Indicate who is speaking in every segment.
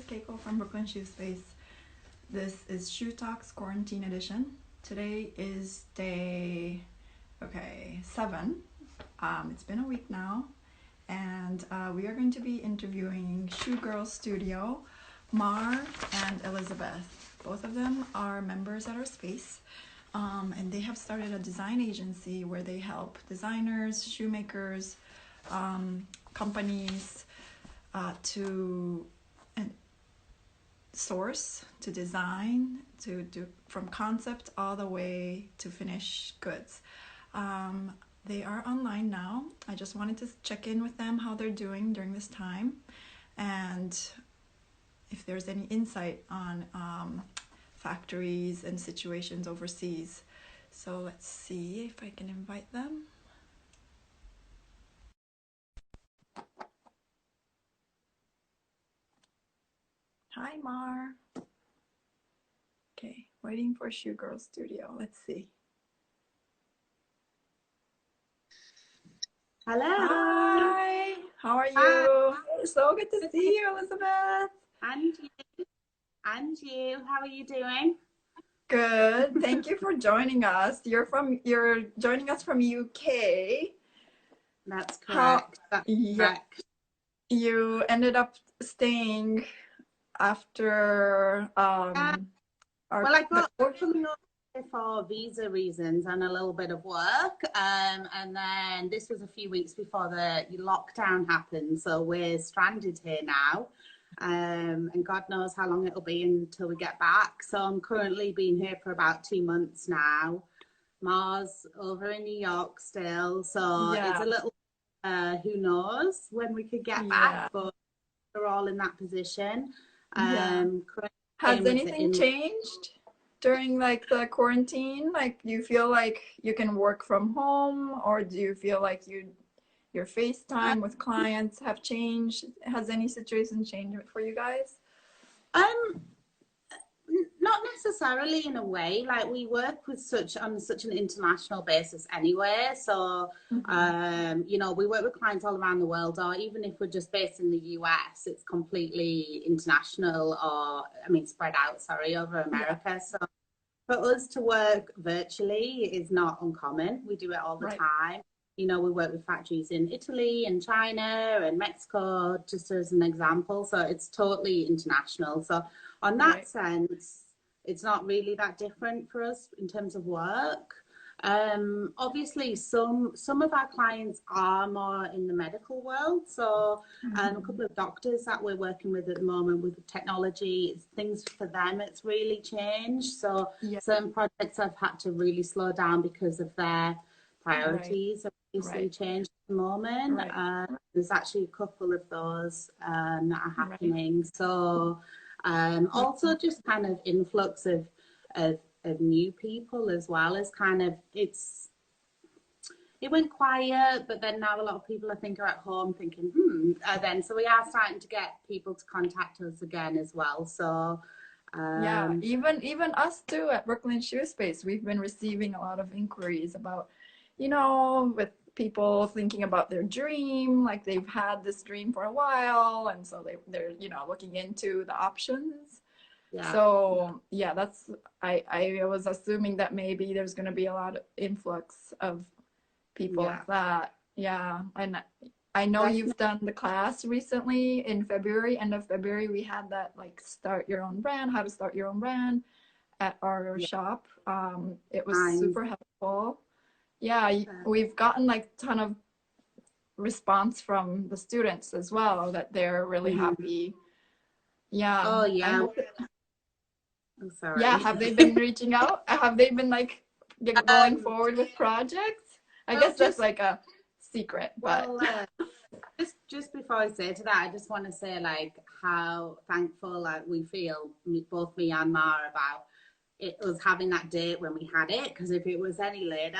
Speaker 1: Keiko from Brooklyn Shoe Space. This is Shoe Talks Quarantine Edition. Today is day 7. It's been a week now, and we are going to be interviewing Shoe Girl Studio, Mar and Elizabeth. Both of them are members at our space, and they have started a design agency where they help designers, shoemakers, companies to source, to design, to do from concept all the way to finished goods. They are online now. I just wanted to check in with them how they're doing during this time, and if there's any insight on factories and situations overseas. So let's see if I can invite them. Hi, Mar. Okay, waiting for Shoe Girl Studio. Let's see.
Speaker 2: Hello.
Speaker 1: Hi. How are you? Hi. So good to see you, Elizabeth.
Speaker 2: And you. And you. How are you doing?
Speaker 1: Good. Thank you for joining us. You're joining us from UK.
Speaker 2: That's correct.
Speaker 1: Correct. You ended up staying after
Speaker 2: well, I got for visa reasons and a little bit of work, and then this was a few weeks before the lockdown happened, so we're stranded here now, and God knows how long it'll be until we get back. So I'm currently been here for about 2 months now. Mar's over in New York still, so it's a little who knows when we could get back, but we're all in that position.
Speaker 1: Has anything changed during like the quarantine? Like, do you feel like you can work from home, or do you feel like your FaceTime with clients have changed? Has any situation changed for you guys?
Speaker 2: Not necessarily in a way. Like, we work with on such an international basis anyway. So, you know, we work with clients all around the world, or even if we're just based in the US, it's completely international, or, I mean, spread out, over America. So for us to work virtually is not uncommon. We do it all the time. You know, we work with factories in Italy and China and Mexico, just as an example. So it's totally international. So on that sense, it's not really that different for us in terms of work. Obviously, some of our clients are more in the medical world. So a couple of doctors that we're working with at the moment with technology, things for them, it's really changed. So certain projects have had to really slow down because of their priorities have obviously changed at the moment. There's actually a couple of those that are happening. So also just kind of influx of new people as well, as kind of it went quiet, but then now a lot of people I think are at home thinking then so we are starting to get people to contact us again as well. So
Speaker 1: even us too at Brooklyn Shoe Space, we've been receiving a lot of inquiries about, you know, with people thinking about their dream, like they've had this dream for a while, and so they're you know, looking into the options. That's I was assuming that maybe there's going to be a lot of influx of people like that. And I know you've done the class recently in February, end of February. We had that, like, start your own brand, how to start your own brand at our shop. It was super helpful. We've gotten like a ton of response from the students as well, that they're really happy.
Speaker 2: I'm sorry.
Speaker 1: Have they been reaching out? Have they been like going forward with projects? I guess that's like a secret, but
Speaker 2: just before I say to that, I just want to say like how thankful like we feel, both me and Mar, about it was having that date when we had it, because if it was any later,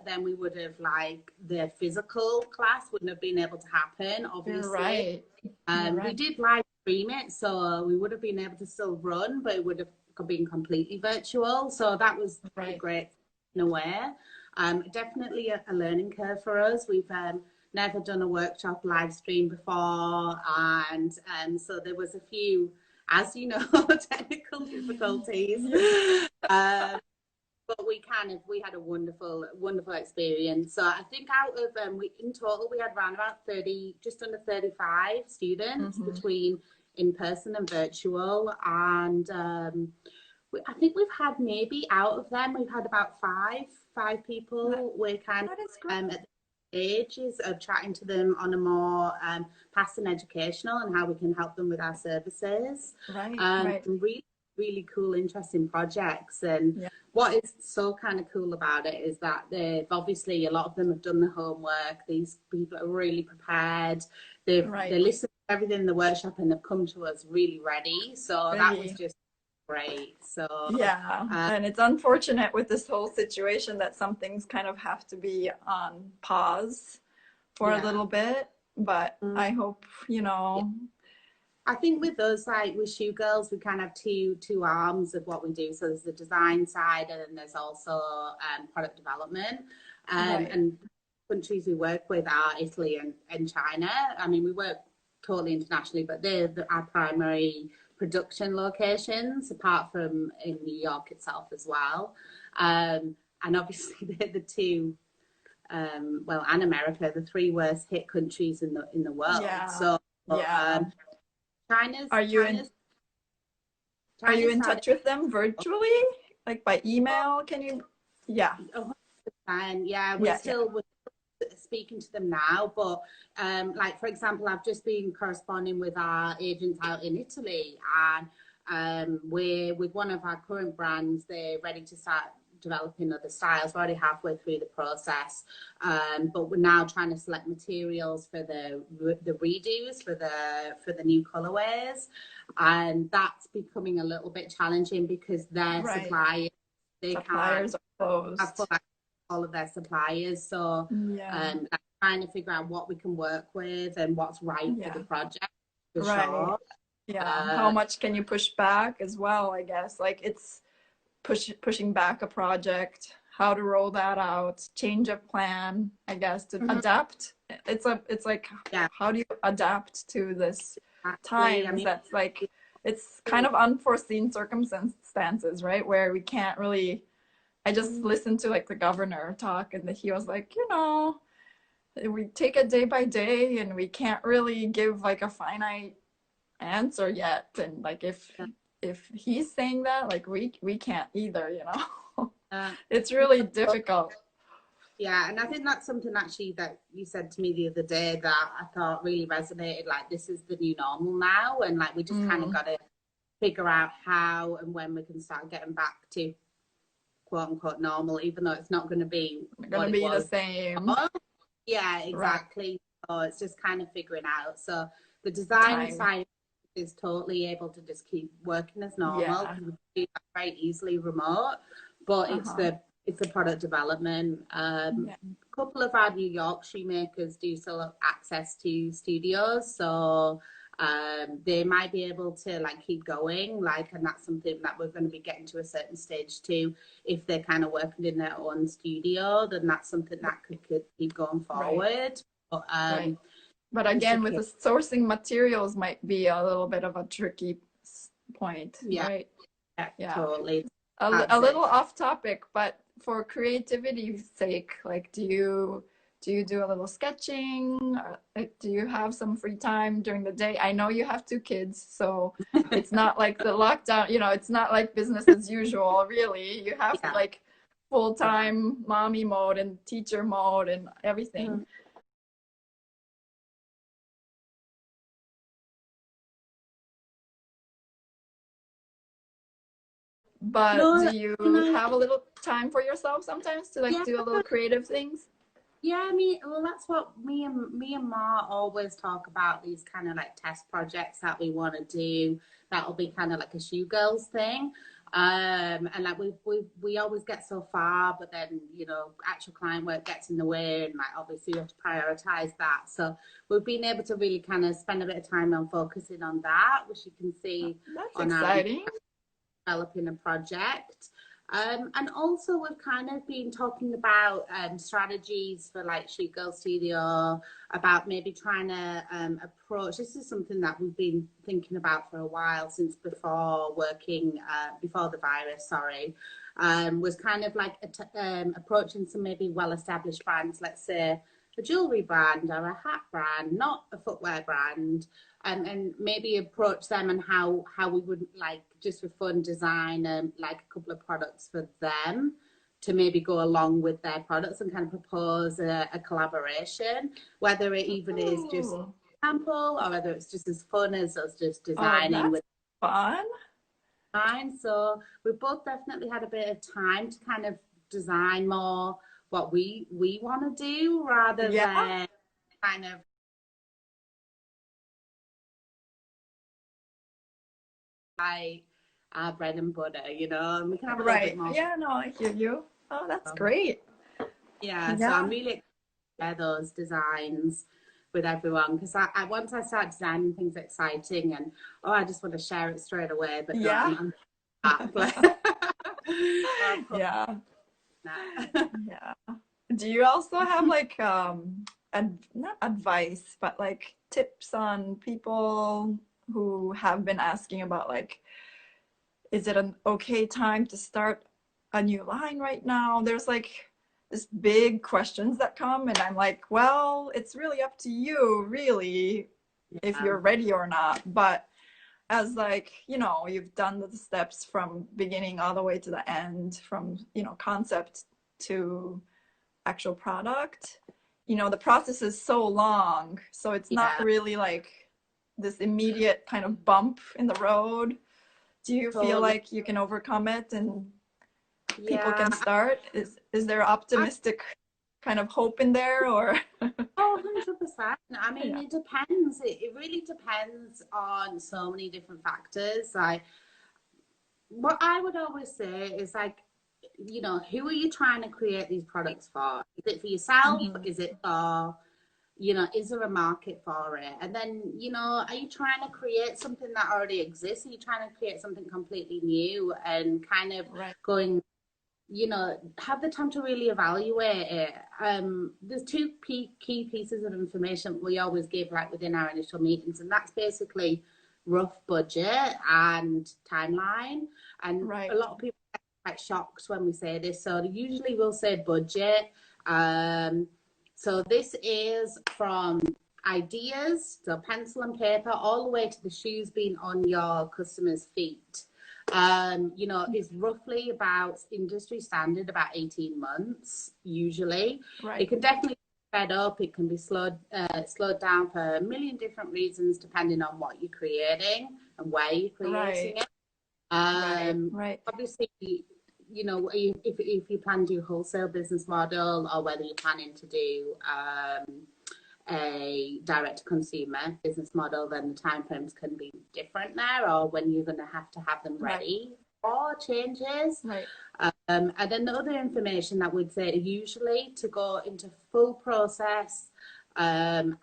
Speaker 2: then we would have, like, the physical class wouldn't have been able to happen, obviously. We did live stream it, so we would have been able to still run, but it would have been completely virtual. So that was great in a way. Definitely a learning curve for us. We've never done a workshop live stream before, and so there was a few as you know, technical difficulties. But we had a wonderful experience. So I think out of in total we had around about 30, just under 35 students between in person and virtual, and I think we've had maybe out of them we've had about five people. We're kind of at the stages of chatting to them on a more past and educational and how we can help them with our services.
Speaker 1: Right.
Speaker 2: Really cool, interesting projects. And what is so kind of cool about it is that they've obviously, a lot of them have done the homework. These people are really prepared. They listened to everything in the workshop and they've come to us really ready. So that was just great. So
Speaker 1: and it's unfortunate with this whole situation that some things kind of have to be on pause for a little bit. But I hope, you know.
Speaker 2: I think with us, like with Shoe Girls, we kind of have two arms of what we do. So there's the design side, and then there's also product development. And countries we work with are Italy and China. I mean, we work totally internationally, but they're our primary production locations, apart from in New York itself as well. And obviously they're the two, and America, the three worst hit countries in the world. So
Speaker 1: Are you in touch with them virtually, like by email? Can you?
Speaker 2: 100%. We're still speaking to them now, but like for example, I've just been corresponding with our agents out in Italy, and we're with one of our current brands. They're ready to start developing other styles. We're already halfway through the process, but we're now trying to select materials for the redos for the new colorways, and that's becoming a little bit challenging because their suppliers are closed. All of their suppliers, so trying to figure out what we can work with and what's right for the project. For sure.
Speaker 1: How much can you push back as well? I guess like it's pushing back a project, how to roll that out, change of plan, I guess, to adapt. It's like how do you adapt to this times that's like, it's kind of unforeseen circumstances, right? Where we can't really, I just listened to like the governor talk, and he was like, you know, we take it day by day and we can't really give like a finite answer yet. And like if he's saying that, like we can't either, you know. It's really difficult.
Speaker 2: Yeah, and I think that's something actually that you said to me the other day that I thought really resonated. Like, this is the new normal now, and like we just kind of got to figure out how and when we can start getting back to quote unquote normal, even though it's not going to be
Speaker 1: the same.
Speaker 2: Yeah, exactly. So it's just kind of figuring out. So the design side is totally able to just keep working as normal. We do that very easily remote, but it's the product development. A couple of our New York shoemakers do still have access to studios, so they might be able to like keep going, like, and that's something that we're going to be getting to a certain stage too. If they're kind of working in their own studio, then that's something that could keep going forward. But
Speaker 1: again, with the sourcing materials might be a little bit of a tricky point, right?
Speaker 2: Yeah, totally.
Speaker 1: A little off topic, but for creativity's sake, like, do you do a little sketching? Like, do you have some free time during the day? I know you have 2 kids, so it's not like the lockdown, you know, it's not like business as usual, really. You have like full-time mommy mode and teacher mode and everything. But do you have a little time for yourself sometimes to like do a little creative things?
Speaker 2: Yeah, I mean, well, that's what me and Ma always talk about, these kind of like test projects that we want to do. That'll be kind of like a Shoe Girls thing. And like we always get so far, but then, you know, actual client work gets in the way, and like obviously we have to prioritize that. So we've been able to really kind of spend a bit of time on focusing on that, which you can see
Speaker 1: that's
Speaker 2: on
Speaker 1: exciting.
Speaker 2: Developing a project. And also we've kind of been talking about strategies for like Shoe Girl Studio, about maybe trying to approach, this is something that we've been thinking about for a while, since before working, before the virus, sorry, was kind of like approaching some maybe well-established brands, let's say a jewelry brand or a hat brand, not a footwear brand, and maybe approach them and how we would like, just for fun, design like a couple of products for them to maybe go along with their products, and kind of propose a collaboration, whether it even is just a sample or whether it's just as fun as us just designing with
Speaker 1: fun.
Speaker 2: So we've both definitely had a bit of time to kind of design more what we want to do, rather than kind of like our bread and butter, you know, and we can have a little bit more.
Speaker 1: Yeah, no, I hear you. Oh, that's great.
Speaker 2: Yeah, so I'm really excited to share those designs with everyone, because I once I start designing things exciting, and I just want to share it straight away, but
Speaker 1: yeah.
Speaker 2: Yeah.
Speaker 1: Do you also have like not advice, but like tips on people who have been asking about, like, is it an okay time to start a new line right now? There's like this big questions that come, and I'm like, well, it's really up to you, really, if you're ready or not. But as, like, you know, you've done the steps from beginning all the way to the end, from, you know, concept to actual product, you know, the process is so long, so it's not really like this immediate kind of bump in the road. Do you feel like you can overcome it and people can start? Is there optimistic kind of hope in there, or?
Speaker 2: 100%. I mean, it depends. It really depends on so many different factors. Like, what I would always say is, like, you know, who are you trying to create these products for? Is it for yourself? Is it for, you know, is there a market for it? And then, you know, are you trying to create something that already exists? Are you trying to create something completely new, and kind of going, you know, have the time to really evaluate it? There's two key pieces of information we always give, like, within our initial meetings, and that's basically rough budget and timeline. And a lot of people get quite shocked when we say this, so usually we'll say budget. So this is from ideas, so pencil and paper, all the way to the shoes being on your customers' feet. You know, is roughly about industry standard, about 18 months, usually. It can definitely be sped up. It can be slowed down for a million different reasons, depending on what you're creating and where you're creating it. Obviously, you know, if you plan to do wholesale business model, or whether you're planning to do a direct to consumer business model, then the timeframes can be different there, or when you're going to have them ready for changes. And then the other information that we'd say, usually to go into full process and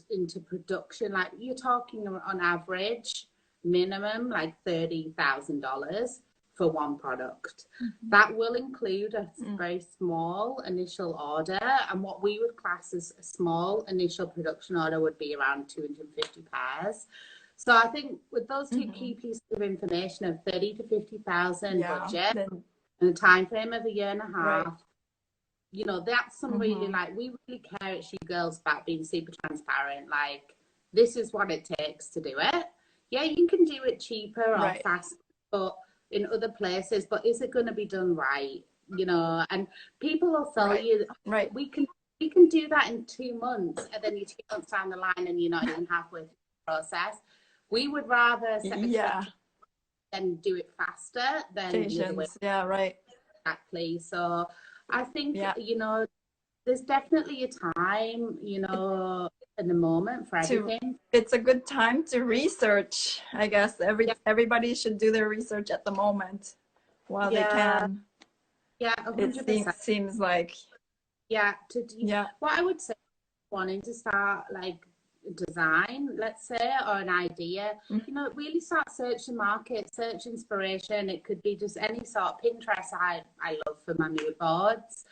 Speaker 2: into production, like, you're talking on average minimum like $30,000 for one product. That will include a very small initial order, and what we would class as a small initial production order would be around 250 pairs. So I think with those two key pieces of information of 30 to 50,000 budget and a time frame of a year and a half, you know, that's some really, like, we really care at Shoe Girls about being super transparent. Like, this is what it takes to do it. Yeah, you can do it cheaper or faster, but in other places, but is it going to be done right? You know, and people will tell you, we can do that in 2 months, and then you're 2 months down the line and you're not even halfway through the process. We would rather set than do it faster than the other way. Exactly. So I think, you know, there's definitely a time, you know, in the moment for everything.
Speaker 1: It's a good time to research, I guess. Everybody should do their research at the moment while they can.
Speaker 2: 100%.
Speaker 1: It seems like.
Speaker 2: What I would say, wanting to start, like, design, let's say, or an idea, you know, really start search the market, search inspiration. It could be just any sort. Pinterest I love for my mood boards.